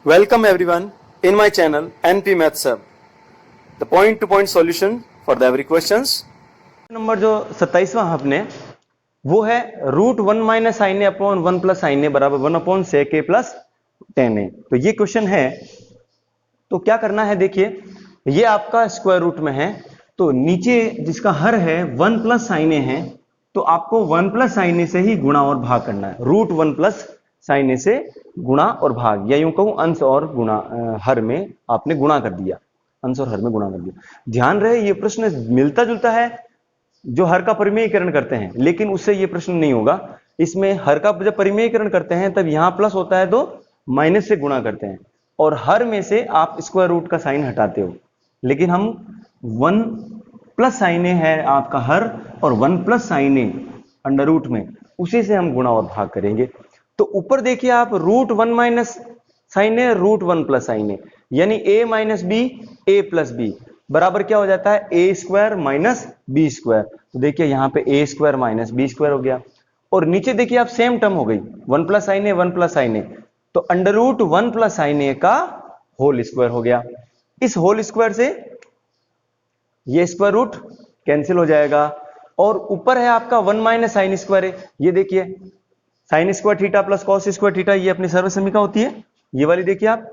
Welcome everyone in my channel NP Maths Hub. The point-to-point solution for the every questions. Number जो 27वां अपने वो है root 1 minus sine ए upon 1 plus sine ए बराबर 1 upon sec ए plus 10 ए। तो ये question है, तो क्या करना है, देखिए ये आपका स्क्वायर रूट में है, तो नीचे जिसका हर है 1 प्लस साइन ए है, तो आपको 1 प्लस साइन ए से ही गुणा और भाग करना है। रूट 1 प्लस साइन ए से गुणा और भाग, या यूं कहूं अंश और गुणा, हर में आपने गुणा कर दिया, अंश और हर में गुणा कर दिया। ध्यान रहे ये प्रश्न मिलता जुलता है जो हर का परिमेयीकरण करते हैं, लेकिन उससे ये प्रश्न नहीं होगा। इसमें हर का जब परिमेयीकरण करते हैं तब यहां प्लस होता है तो माइनस से गुणा करते हैं, और हर में से आप स्क्वायर रूट का साइन हटाते हो। लेकिन हम 1 प्लस साइन ए है आपका हर, और 1 plus sine A under root में, उसी से हम गुणा और भाग करेंगे। तो ऊपर देखिए आप root 1 minus sine A root 1 plus sine A, यानी a minus B A plus B बराबर क्या हो जाता है, A square minus B square. तो देखिए यहां पे A square minus B square हो गया, और नीचे देखिए आप सेम टर्म हो गई 1 प्लस साइन ए 1 प्लस साइन ए, तो अंडर रूट 1 प्लस साइन ए का होल स्क्वायर हो गया। इस होल स्क्वायर से ये स्क्वायर रूट कैंसिल हो जाएगा, और ऊपर है आपका 1 माइनस साइन स्क्वायर है। ये देखिए sign square theta plus cos square theta, ये अपनी सर्वसमीका होती है, ये वाली देखिए आप,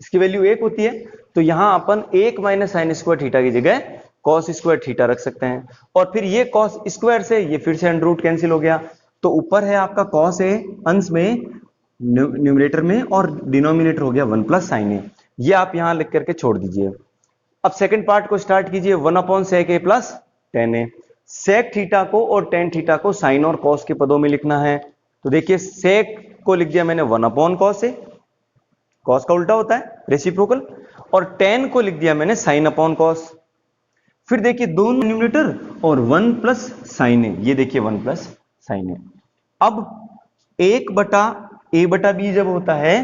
इसकी वैल्यू 1 होती है, तो यहां अपन 1 माइनस साइन स्क्वायर थीटा की जगह कॉस स्क्वायर थीटा रख सकते हैं। और फिर ये कॉस स्क्वायर से ये फिर से अंडर रूट कैंसिल हो गया, तो ऊपर है आपका कॉस ए अंश में न्यूमरेटर में, और डिनोमिनेटर हो गया 1 प्लस साइन ए। ये आप यहां लिख करके छोड़ दीजिए। अब सेकंड पार्ट को स्टार्ट कीजिए, 1 अपॉन सेक ए प्लस 10 ए। सेक थीटा को और टेन थीटा को साइन और कॉस के पदों में लिखना है। तो देखिए सेक को लिख दिया मैंने 1 अपॉन कॉस ए, कॉस का उल्टा होता है रेसिप्रोकल, और टेन को लिख दिया मैंने साइन अपॉन कॉस। फिर देखिए दोनों न्यूमरेटर और 1 प्लस साइन ए, ये देखिए 1 प्लस साइन ए। अब 1 बटा ए बटा बी जब होता है,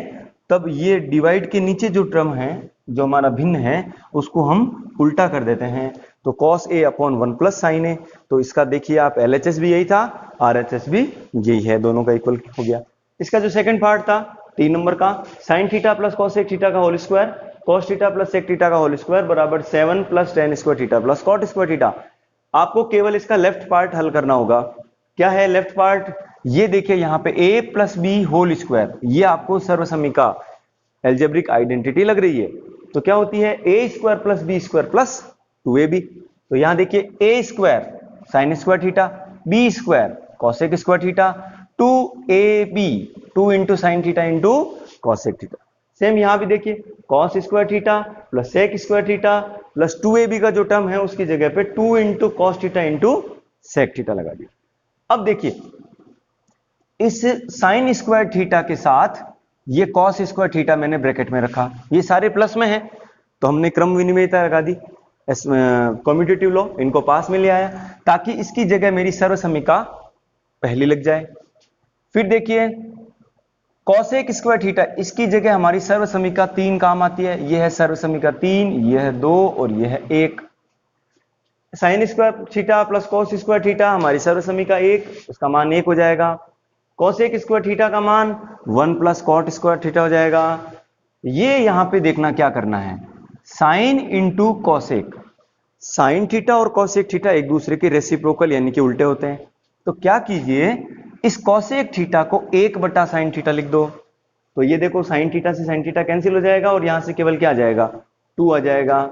तब ये डिवाइड के नीचे जो टर्म है जो हमारा भिन्न है उसको हम उल्टा कर देते हैं, तो cos A upon 1 plus sine ए। तो इसका देखिए आप LHS भी यही था, RHS भी यही है, दोनों का इक्वल हो गया। इसका जो सेकंड पार्ट था 3 नंबर का, sine theta plus cosec theta का whole square, cos theta plus sec theta का होल स्क्वायर बराबर 7 plus tan square theta plus cot square theta. आपको केवल इसका लेफ्ट पार्ट हल करना होगा। क्या है लेफ्ट पार्ट, ये देखिए यहाँ पे a plus B whole square, ये आपको सर्वसमीका एल्जेब्रिक आइडेंटिटी लग रही है। तो क्या होती है, a square plus B square plus 2ab। तो यहां देखिए a square sine square theta, b square cosec square theta, 2ab 2 into sine theta into cosec theta. Same यहां भी देखिए cos square theta plus sec square theta plus 2ab का जो term है उसकी जगह पे 2 into cos theta into sec theta लगा दिया। अब देखिए इस साइन स्क्वायर थीटा के साथ ये कॉस स्क्वायर थीटा मैंने ब्रैकेट में रखा, ये सारे प्लस में है, तो हमने क्रम विनिमयता लगा दी, कम्यूटेटिव लॉ, इनको पास में ले आया ताकि इसकी जगह मेरी सर्वसमीका पहली लग जाए। फिर देखिए कॉसेक स्क्वायर थीटा, इसकी जगह हमारी सर्वसमीका 3 काम आती है, यह है सर्वसमीका 3, यह है 2 और यह है 1। Sign square theta plus cos square theta हमारी सर्वसमीका 1, उसका मान 1 हो जाएगा। कॉसेक स्क्वायर थीटा का मान 1 प्लस कॉट स्क्वायर थीटा हो जाएगा। ये यहां पे देखना क्या करना है, sine into cosec, sine theta और कॉसेक थीटा एक दूसरे के रेसिप्रोकल यानी कि उल्टे होते हैं। तो क्या कीजिए, इस कॉसेक थीटा को 1 बटा साइन थीटा लिख दो, तो ये देखो साइन थीटा से साइन थीटा कैंसिल हो जाएगा, और यहां से केवल क्या आ जाएगा, 2 आ जाएगा।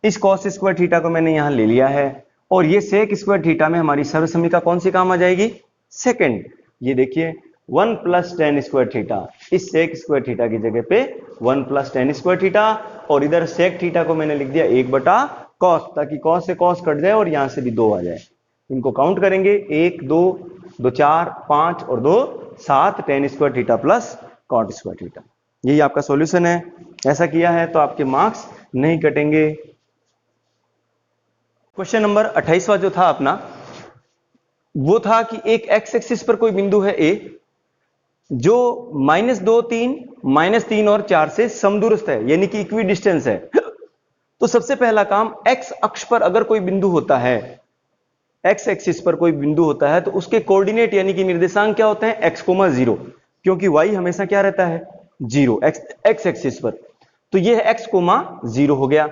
इस कॉस स्क्वायर थीटा को मैंने यहां ले लिया है, और ये सेक स्क्वायर थीटा में हमारी सर्वसमीका कौन सी काम आ जाएगी, सेकंड। ये देखिए 1 प्लस टेन स्क्वायर थीटा, इस सेक स्क्वायर थीटा की जगह पे 1 प्लस टेन स्क्वायर थीटा, और इधर सेक थीटा को मैंने लिख दिया 1 बटा कॉस, ताकि कॉस से कॉस कट जाए और यहां से भी 2 आ जाए। इनको काउंट करेंगे, 1 2 2 4 5 और 2 7 tan square theta plus cot square theta. यही आपका सॉल्यूशन है। ऐसा किया है तो आपके मार्क्स नहीं कटेंगे। क्वेश्चन नंबर 28वां जो था अपना, वो था कि एक एक्स एक्सिस पर कोई बिंदु है ए जो -2 3 -3 और 4 से समदूरस्थ है, यानी कि इक्वी डिस्टेंस है। तो सबसे पहला काम, एक्स अक्ष पर अगर कोई बिंदु होता है, एक्स एक्सिस पर कोई बिंदु होता है, तो उसके कोऑर्डिनेट यानी कि निर्देशांक क्या होते हैं, x, 0, क्योंकि y हमेशा क्या रहता है, 0 एक्स एक्सिस पर। तो ये है x कोमा 0 हो गया।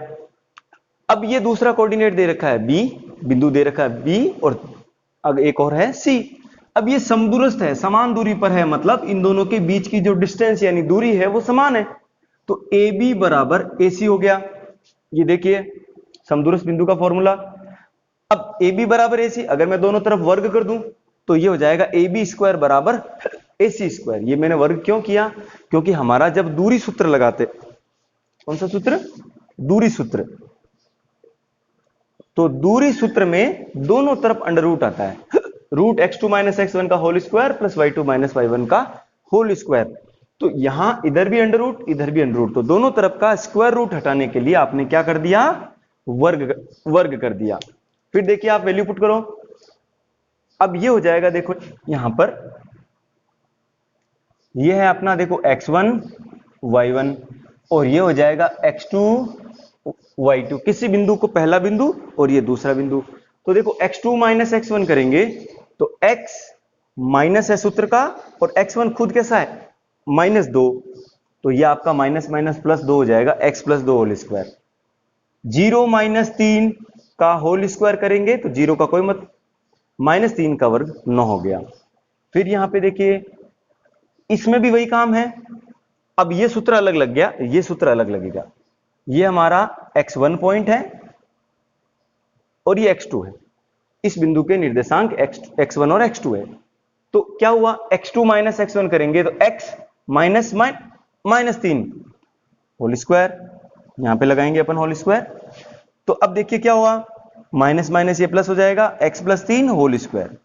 अब ये दूसरा कोऑर्डिनेट दे रखा है b, बिंदु दे रखा है b, और अब एक और है c। अब ये समदूरस्थ है, समान दूरी पर है, मतलब इन दोनों के बीच की जो डिस्टेंस यानी दूरी है वो समान है। तो AB बराबर AC हो गया। ये देखिए समदूरस्थ बिंदु का फॉर्मूला। अब AB बराबर AC, अगर मैं दोनों तरफ वर्ग कर दूं तो ये हो जाएगा AB स्क्वायर बराबर AC स्क्वायर। ये मैंने वर्ग क्यों किया? क्योंकि हमारा जब दूरी सूत्र लगाते, कौन सा सूत्र? दूरी सूत्र। तो दूरी सूत्र में दोनों तरफ अंडर रूट आता है, रूट x2 माइनस x1 का whole square plus y2 minus y1 का होल स्क्वायर। तो यहां इधर भी अंडर रूट, इधर भी अंडर रूट, तो दोनों तरफ का स्क्वायर रूट हटाने के लिए आपने क्या कर दिया? वर्ग कर दिया। फिर देखिए आप वैल्यू पुट करो। अब ये हो जाएगा, देखो यहां पर ये है अपना, देखो x1 y1, और ये हो जाएगा x2 y2, किसी बिंदु को पहला बिंदु और ये दूसरा बिंदु। तो देखो x2 माइनस x1 करेंगे तो x माइनस है सूत्र का, और x1 खुद कैसा है? -2। तो ये आपका माइनस माइनस प्लस 2 हो जाएगा, x plus 2 whole square. 0 minus 3 का होल स्क्वायर करेंगे तो 0 का कोई मत, -3 का वर्ग 9 हो गया। फिर यहां पे देखिए इसमें भी वही काम है। अब ये सूत्र अलग लग गया, ये सूत्र अलग लगेगा। ये हमारा x1 पॉइंट है और ये x2 है। इस बिंदु के निर्देशांक x1 और x2 है। तो क्या हुआ? x2 माइनस x1 करेंगे तो x minus minus 3 whole square, यहां पे लगाएंगे अपन होल स्क्वायर। तो अब देखिए क्या हुआ, माइनस माइनस ये प्लस हो जाएगा, x प्लस 3 होल स्क्वायर।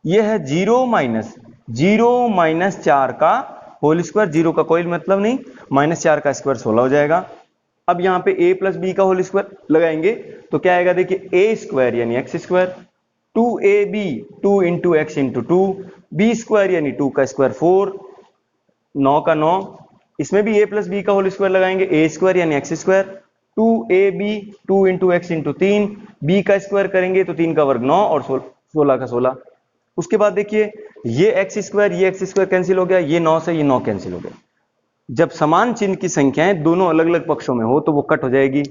ये है 0 माइनस 4 का होल स्क्वायर, 0 का कोई मतलब नहीं, -4 का स्क्वायर 16 हो जाएगा। अब यहां पे a प्लस बी का होल स्क्वायर लगाएंगे तो क्या आएगा? देखिए a स्क्वायर यानी x square, 2ab 2 into X into 2, B square यानी 2 का स्क्वायर 4, 9 का 9, इसमें भी a प्लस बी का होल स्क्वायर लगाएंगे, a स्क्वायर यानी x square, 2ab 2 into X into 3, b का स्क्वायर करेंगे तो 3 का वर्ग 9 और 16 का 16। उसके बाद देखिए ये एक्स स्क्वायर कैंसिल हो गया, ये 9 से ये 9 कैंसिल हो गया। जब समान चिन्ह की संख्याएं दोनों अलग अलग पक्षों में हो तो वो कट हो जाएगी।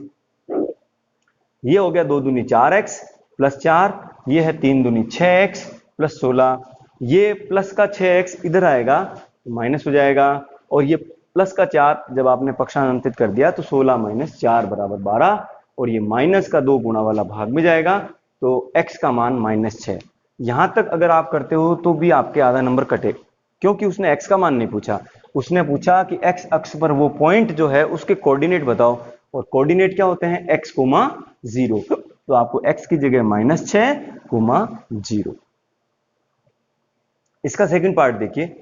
ये हो गया 2 दूनी 4x प्लस 4, ये है 3 दूनी 6x प्लस 16, ये प्लस का 6x इधर आएगा तो माइनस हो जाएगा, और ये प्लस का 4 जब आपने पक्षांतरित कर दिया तो 16 माइनस 4 बराबर 12, और ये माइनस का 2 गुणा वाला भाग में जाएगा तो x का मान -6। यहां तक अगर आप करते हो तो भी आपके आधा नंबर कटे, क्योंकि उसने x का मान नहीं पूछा, उसने पूछा कि x अक्ष पर वो पॉइंट जो है उसके कोऑर्डिनेट बताओ, और कोऑर्डिनेट क्या होते हैं? x, 0। तो आपको x की जगह -6, 0। इसका सेकंड पार्ट देखिए,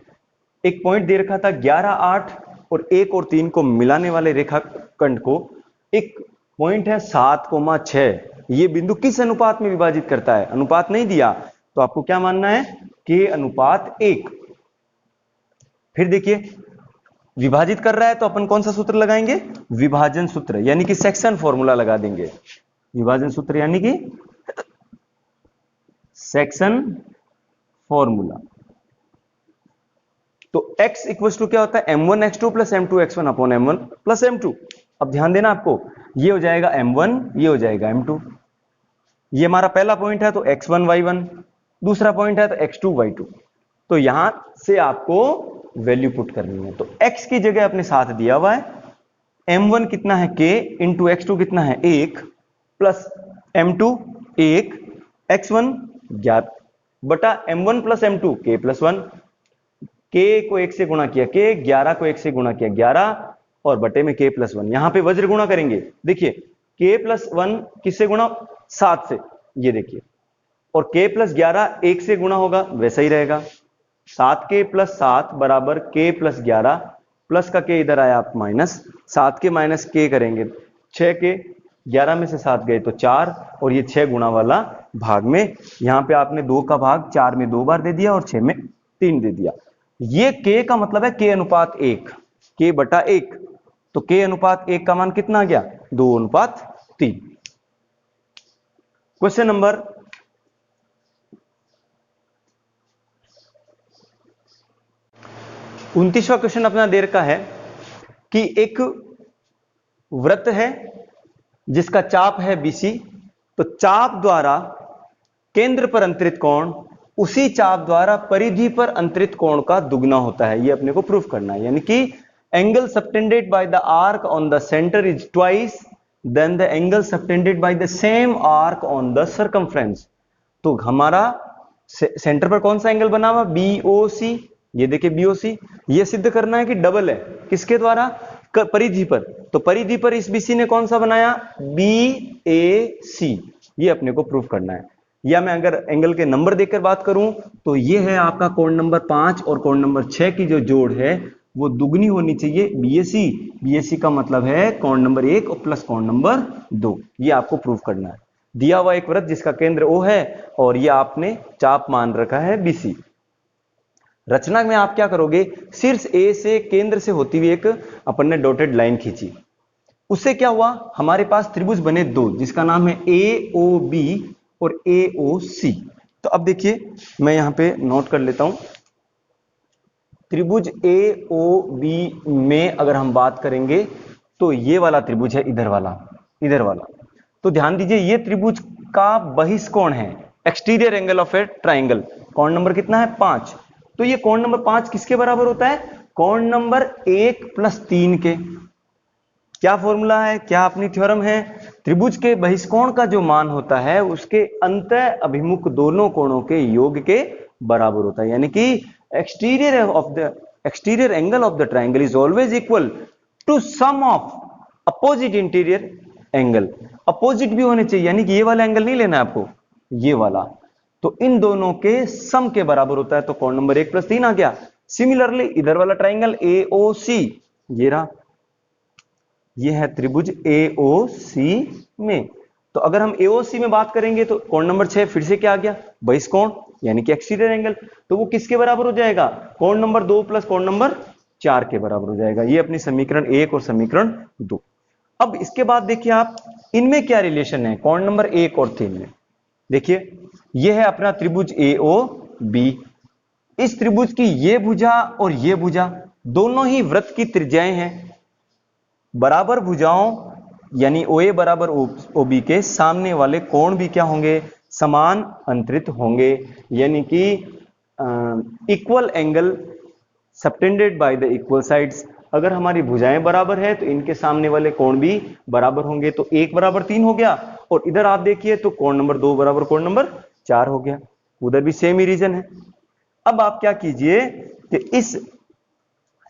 एक पॉइंट दे रखा था 11, 8 और 1 और 3 को मिलाने वाले रेखाखंड को, एक पॉइंट है 7, 6। ये बिंदु किस अनुपात में विभाजित करता है? अनुपात नहीं दिया तो आपको क्या मानना है? k अनुपात 1। फिर देखिए विभाजित कर रहा है तो अपन कौन सा सूत्र लगाएंगे? विभाजन सूत्र, यानी कि सेक्शन फॉर्मूला लगा देंगे। विभाजन सूत्र यानी कि सेक्शन फॉर्मूला। तो x इक्वल टू क्या होता है? m1 x2 plus m2 x1 upon m1 plus m2। अब ध्यान देना आपको, ये हो जाएगा m1, ये हो जाएगा m2। ये हमारा पहला पॉइंट है तो x1 y1, दूसरा पॉइंट है तो x2 y2। तो यहां से आपको वैल्यू पुट करनी है। तो x की जगह अपने साथ दिया हुआ है, m1 कितना है? k इंटू x2 कितना है? 1 प्लस m2 1, x1 ज्ञात बटा m1 plus m2 k plus 1। k को 1 से गुणा किया k, 11 को 1 से गुणा किया 11, और बटे में k प्लस 1। यहां पे वज्र गुणा करेंगे, देखिए k प्लस 1 किससे गुणा? 7 से, ये देखिए, और k प्लस 11 1 से गुणा होगा, वैसा ही रहेगा। 7k प्लस 7 बराबर k प्लस 11, प्लस का k इधर आया आप माइनस, 7 के माइनस k करेंगे 6k, 11 में से 7 गए तो 4, और ये 6 गुणा वाला भाग में, यहां पे आपने 2 का भाग 4 में 2 बार दे दिया और 6 में 3 दे दिया। ये k का मतलब है k अनुपात 1, k बटा 1। तो k अनुपात 1 का मान कितना आ गया? 2 अनुपात 3। क्वेश्चन नंबर 29वां क्वेश्चन अपना दे रखा है कि एक वृत्त है जिसका चाप है BC, तो चाप द्वारा केंद्र पर अंतरित कोण उसी चाप द्वारा परिधि पर अंतरित कोण का दुगना होता है, ये अपने को प्रूफ करना है। यानी कि angle subtended by the arc on the centre is twice than the angle subtended by the same arc on the circumference. तो हमारा सेंटर पर कौन सा एंगल बना हुआ, BOC, ये देखिए BOC, ये सिद्ध करना है कि डबल है किसके द्वारा, परिधि पर। तो परिधि पर इस BC ने कौन सा बनाया, BAC, ये अपने को प्रूफ करना है। या मैं अगर एंगल के नंबर देखकर बात करूं तो ये है आपका कोण नंबर 5 और कोण नंबर 6 की जो जोड़ है वो दुगनी होनी चाहिए BAC। BAC का मतलब है कोण नंबर 1 और प्लस कोण नंबर 2, ये आपको प्रूफ करना है। दिया हुआ एक वृत्त जिसका केंद्र O है और ये आपने चाप मान रखा है BC। रचना में आप क्या करोगे, शीर्ष A से केंद्र से होती हुई एक अपन ने डॉटेड लाइन खींची, उससे क्या हुआ, हमारे पास त्रिभुज बने दो जिसका नाम है AOB और AOC। तो अब देखिए मैं यहां पे नोट कर लेता हूं, त्रिभुज AOB में अगर हम बात करेंगे तो ये वाला त्रिभुज है, इधर वाला। तो ध्यान दीजिए ये त्रिभुज का बहिष्कोण है, exterior angle of A triangle. कोण नंबर कितना है, 5। तो ये कोण नंबर 5 किसके बराबर होता है, कोण नंबर 1 + 3 के। क्या फॉर्मूला है, क्या अपनी थ्योरम है, त्रिभुज के बहिष्कोण का जो मान होता है उसके अंतः अभिमुख दोनों कोणों के योग के बराबर होता है। यानी कि exterior angle of the triangle is always equal to sum of opposite interior angle. Opposite भी होने चाहिए, यानी कि ये वाला एंगल नहीं लेना है आपको, ये वाला। तो इन दोनों के सम के बराबर होता है, तो कोण नंबर 1 + 3 आ गया। सिमिलरली इधर वाला ट्राइंगल AOC, ये रहा, ये है त्रिभुज AOC में। तो अगर हम AOC में बात करेंगे तो कोण नंबर 6 फिर से क्या आ गया, बहिष्कोण यानी कि एक्सटीरियर एंगल। तो वो किसके बराबर हो जाएगा, कोण नंबर 2 + कोण नंबर 4 के बराबर हो जाएगा। ये अपनी समीकरण 1 और समीकरण 2। अब इसके बाद देखिए आप, इनमें क्या रिलेशन है कोण नंबर 1 और 3 में। देखिए ये है अपना त्रिभुज AOB, इस त्रिभुज की ये भुजा और ये भुजा दोनों ही वृत्त की त्रिज्याएं हैं। बराबर भुजाओं यानी OA बराबर OB के सामने वाले कोण भी क्या होंगे, समान अंतरित होंगे। यानी कि equal angle subtended by the equal sides. अगर हमारी भुजाएं बराबर है तो इनके सामने वाले कोण भी बराबर होंगे। तो 1 = 3 हो गया, और इधर आप देखिए तो कोण नंबर 2 बराबर कोण नंबर 4 हो गया, उधर भी सेम ही रीजन है। अब आप क्या कीजिए कि इस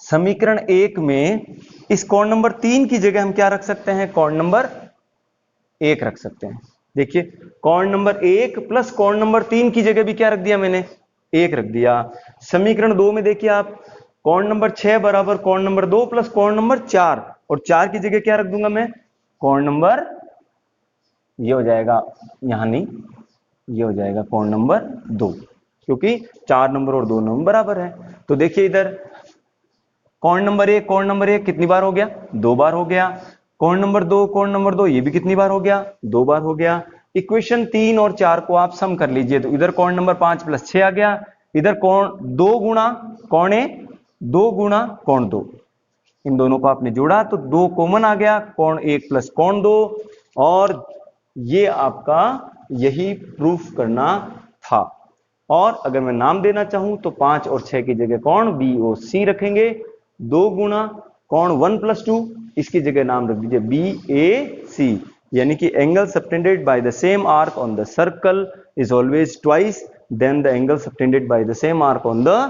समीकरण 1 में इस कोण नंबर 3 की जगह हम क्या रख सकते हैं, कोण नंबर 1 रख सकते हैं। देखिए कोण नंबर 1 + कोण नंबर 3 की जगह भी क्या रख दिया मैंने, 1 रख दिया। समीकरण 2 में देखिए आप, कोण नंबर 6 बराबर कोण नंबर 2 + कोण नंबर 4, और 4 की जगह क्या रख दूंगा मैं, कोण नंबर, ये हो जाएगा, यहां नहीं, ये हो जाएगा कोण नंबर 2, क्योंकि 4 नंबर और 2 नंबर बराबर है। तो देखिए इधर कोण नंबर 1 कितनी बार हो गया, 2 बार हो गया। कोण नंबर 2 ये भी कितनी बार हो गया, 2 बार हो गया। इक्वेशन 3 और 4 को आप सम कर लीजिए, तो इधर कोण नंबर 5 + 6 आ गया, इधर कोण 2 गुणा कोण A 2 गुणा कोण 2, इन दोनों को आपने जोड़ा तो 2 कॉमन आ गया, कोण 1 + कोण 2, और ये आपका यही प्रूफ करना था। और अगर मैं नाम देना चाहूं तो 5 और 6 की जगह कोण BOC रखेंगे, 2 गुणा कोण 1 + 2, इसकी जगह नाम रख दीजिए BAC। यानी कि angle subtended by the same arc on the circle is always twice than the angle subtended by the same arc on the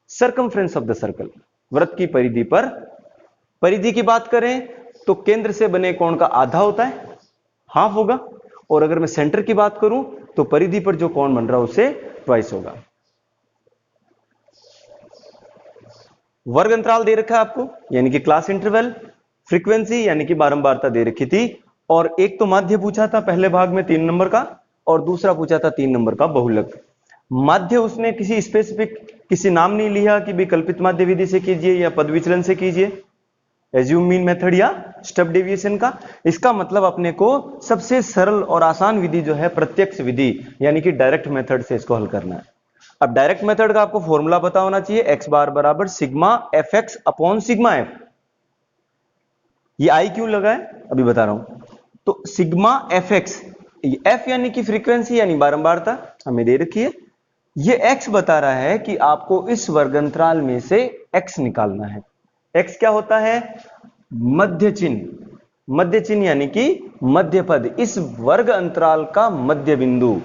circumference of the circle. वृत्त की परिधि पर, परिधि की बात करें तो केंद्र से बने कोण का आधा होता है, हाफ होगा, और अगर मैं सेंटर की बात करूं तो परिधि पर जो कोण बन रहा है उससे ट्वाइस होगा। वर्ग अंतराल दे रखा है आपको, यानी कि क्लास इंटरवल, फ्रीक्वेंसी यानी कि बारंबारता दे रखी थी, और एक तो माध्य पूछा था पहले भाग में 3 नंबर का, और दूसरा पूछा था 3 नंबर का बहुलक। माध्य उसने किसी स्पेसिफिक किसी नाम नहीं लिया कि विकल्पित माध्य विधि से कीजिए या पद विचलन से कीजिए, एज्यूम मीन मेथड या स्टेप डेविएशन का। इसका मतलब अपने को सबसे सरल और आसान विधि जो है प्रत्यक्ष विधि यानी कि डायरेक्ट मेथड से इसको हल करना है। अब डायरेक्ट मेथड का आपको फॉर्मूला पता होना चाहिए, एक्स बार बराबर sigma F x upon sigma F. ये आई क्यों लगा है अभी बता रहा हूं। तो सिग्मा एफ एक्स, एफ यानी कि फ्रीक्वेंसी यानी बारंबारता हमें दे रखी है, ये एक्स बता रहा है कि आपको इस वर्ग अंतराल में से एक्स निकालना है। एक्स क्या होता है? मध्य चिन्ह, मध्य चिन्ह यानी कि मध्य पद, इस वर्ग अंतराल का मध्य बिंदु।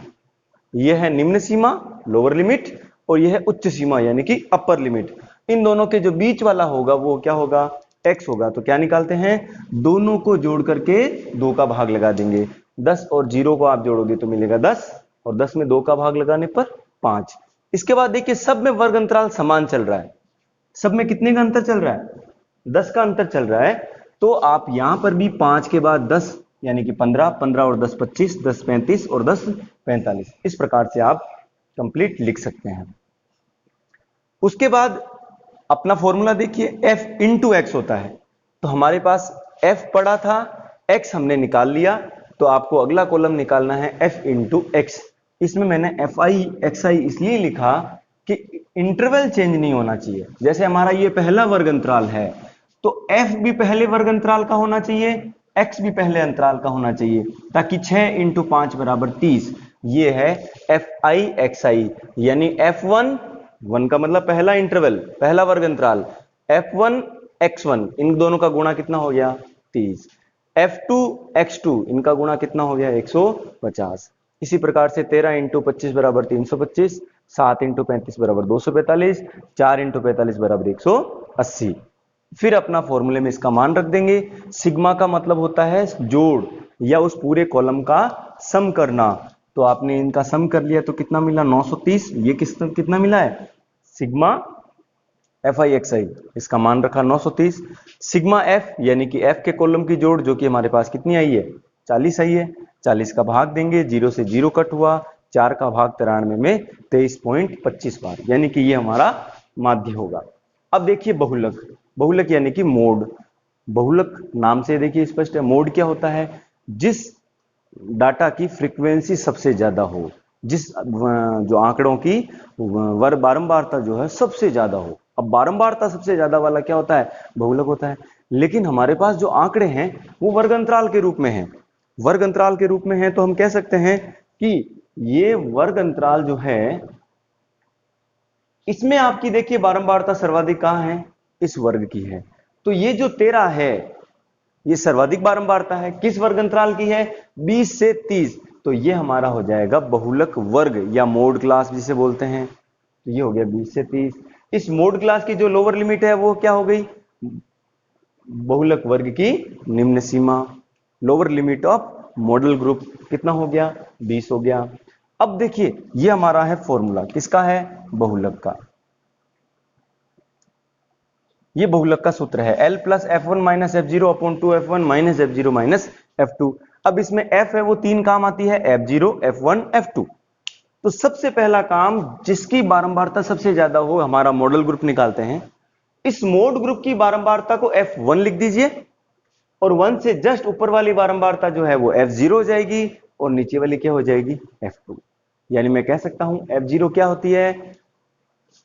यह है निम्न सीमा लोअर लिमिट और यह है उच्च सीमा यानी कि अपर लिमिट। इन दोनों के जो बीच वाला होगा वो क्या होगा? एक्स होगा। तो क्या निकालते हैं? दोनों को जोड़ करके 2 का भाग लगा देंगे। 10 और 0 को आप जोड़ोगे तो मिलेगा 10 और 10 में 2 का भाग लगाने पर 5। इसके बाद देखिए सब में वर्ग अंतराल समान चल रहा है। सब में कितने का अंतर चल रहा है? 10 का अंतर चल रहा है। तो आप यहां पर भी 5 के बाद 10 यानी कि 15, 15 और 10 25, 10 35 और 10 45, इस प्रकार से आप कंप्लीट लिख सकते हैं। उसके बाद अपना फॉर्मूला देखिए, f इंटू एक्स होता है। तो हमारे पास f पड़ा था, x हमने निकाल लिया, तो आपको अगला कॉलम निकालना है f इंटू एक्स। इसमें मैंने fi xi इसलिए लिखा कि इंटरवल चेंज नहीं होना चाहिए। जैसे हमारा ये पहला वर्ग अंतराल है तो f भी पहले वर्ग अंतराल का होना चाहिए, x भी पहले अंतराल का होना चाहिए, ताकि 6 इंटू 5 बराबर 30। ये है fi xi यानी f1, 1 का मतलब पहला इंटरवल, पहला वर्ग अंतराल, f1 x1, इन दोनों का गुणा कितना हो गया? 30। f2 x2, इनका गुणा कितना हो गया? 150। इसी प्रकार से 13 इंटू 25 बराबर 325, 7 इंटू 35 बराबर 245, 4 इंटू 45 बराबर 180। फिर अपना फॉर्मूले में इसका मान रख देंगे। सिग्मा का मतलब होता है जोड़ या उस पूरे कॉलम का सम करना। तो आपने इनका सम कर लिया तो कितना मिला? 930। ये कितना मिला है? सिग्मा एफ आई एक्स आई, इसका मान रखा 930। सिग्मा एफ यानी कि एफ के कॉलम की जोड़ जो कि हमारे पास कितनी आई है? 40 आई है। 40 का भाग देंगे, 0 से 0 कट हुआ, 4 का भाग 93 में 23.25 बार, यानी कि ये हमारा माध्य होगा। अब देखिए बहुलक, बहुलक यानी कि मोड। बहुलक नाम से देखिए स्पष्ट है। मोड क्या होता है? जिस डाटा की फ्रीक्वेंसी सबसे ज्यादा हो, जिस जो आंकड़ों की बारंबारता जो है सबसे ज्यादा हो। अब बारंबारता सबसे ज्यादा वाला क्या होता है? बहुलक होता है। लेकिन हमारे पास जो आंकड़े हैं वो वर्ग अंतराल के रूप में हैं। वर्ग अंतराल के रूप में है तो हम कह सकते हैं कि ये वर्ग अंतराल जो है इसमें आपकी देखिए बारंबारता सर्वाधिक कहां है? इस वर्ग की है। तो ये जो 13 है ये सर्वाधिक बारंबारता है। किस वर्ग अंतराल की है? 20 से 30। तो ये हमारा हो जाएगा बहुलक वर्ग या मोड क्लास जिसे बोलते हैं। तो ये हो गया 20 से 30। इस मोड क्लास की जो लोअर लिमिट है वो क्या हो गई? बहुलक वर्ग की निम्न सीमा, lower limit of modal group कितना हो गया? 20 हो गया। अब देखिए ये हमारा है फॉर्मूला, किसका है? बहुलक का। ये बहुलक का सूत्र है L plus F1 minus F0 upon 2F1 minus F0 minus F2। अब इसमें F है वो 3 काम आती है, F0, F1, F2। तो सबसे पहला काम जिसकी बारंबारता सबसे ज्यादा हो, हमारा मॉडल ग्रुप निकालते हैं। इस मोड ग्रुप की बारंबारता को F1 लिख दीजिए और 1 से जस्ट ऊपर वाली बारंबारता जो है वो F0 हो जाएगी और नीचे वाली क्या हो जाएगी? F2। यानी मैं कह सकता हूं F0 क्या होती है?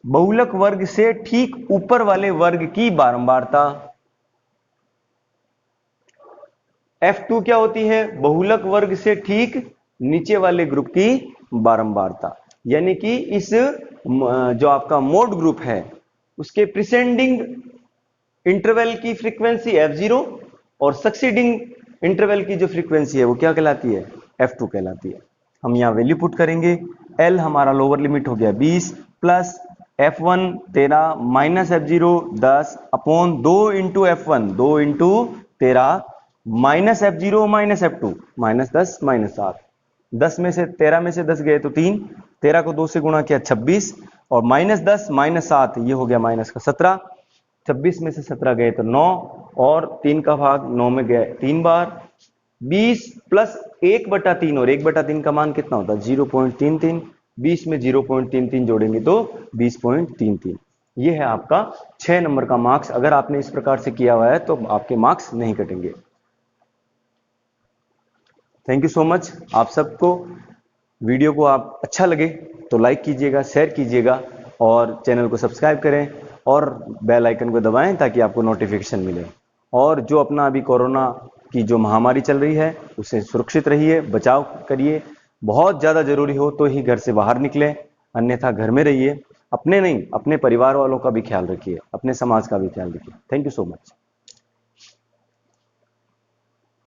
बहुलक वर्ग से ठीक ऊपर वाले वर्ग की बारंबारता। F2 क्या होती है? बहुलक वर्ग से ठीक नीचे वाले ग्रुप की बारंबारता। यानी कि इस जो आपका मोड ग्रुप है उसके प्रिसेंडिंग इंटरवल की फ्रीक्वेंसी F0 और सक्सीडिंग इंटरवल की जो फ्रीक्वेंसी है वो क्या कहलाती है? F2 कहलाती है। हम यहां वैल्यू पुट करेंगे। L हमारा लोअर लिमिट हो गया 20 plus F1 13 minus F0 10 upon 2 into F1 2 into 13 minus F0 minus F2 minus 10 minus 7। 10 में से 13 में से 10 गए तो 3, 13 को 2 से गुणा किया 26 और माइनस 10 माइनस 7 ये हो गया माइनस का 17। 26 में से 17 गए तो 9 और 3 का भाग 9 में गए 3 बार। 20 प्लस 1/3 और 1/3 का मान कितना होता है? 0.33। 20 में 0.33 जोड़ेंगे तो 20.33। ये है आपका 6 नंबर का मार्क्स। अगर आपने इस प्रकार से किया हुआ है तो आपके मार्क्स नहीं कटेंगे। थैंक यू सो मच आप सबको। वीडियो को आप अच्छा लगे तो लाइक कीजिएगा, शेयर कीजिएगा और चैनल को सब्सक्राइब करें और बेल आइकन को दबाएं ताकि आपको नोटिफिकेशन मिले। और जो अपना अभी कोरोना की जो महामारी चल रही है उससे सुरक्षित रहिए, बचाव करिए। बहुत ज़्यादा ज़रूरी हो तो ही घर से बाहर निकलें, अन्यथा घर में रहिए। अपने नहीं, अपने परिवार वालों का भी ख्याल रखिए, अपने समाज का भी ख्याल रखिए। Thank you so much.